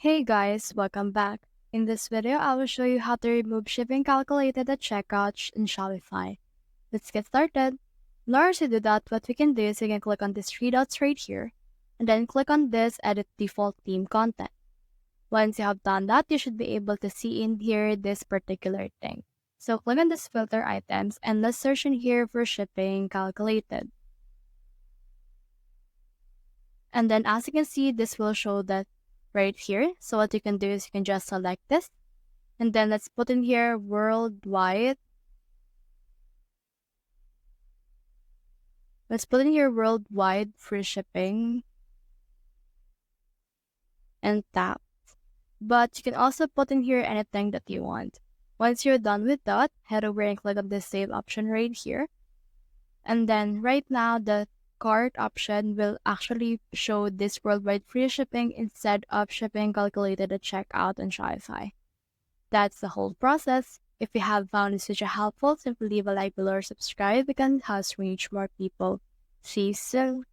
Hey guys, welcome back. In this video, I will show you how to remove shipping calculated at checkout in Shopify. Let's get started. In order to do that, what we can do is we can click on these three dots right here, and then click on this Edit Default Theme Content. Once you have done that, you should be able to see in here this particular thing. So click on this filter items, and let's search in here for shipping calculated. And then as you can see, this will show that right here. So what you can do is you can just select this. And then let's put in here worldwide. Let's put in here worldwide free shipping and tap. But you can also put in here anything that you want. Once you're done with that, head over and click on the save option right here. And then right now, the cart option will actually show this worldwide free shipping instead of shipping calculated at checkout on Shopify. That's the whole process. If you have found this video helpful, simply leave a like below or subscribe because it helps reach more people. See you soon.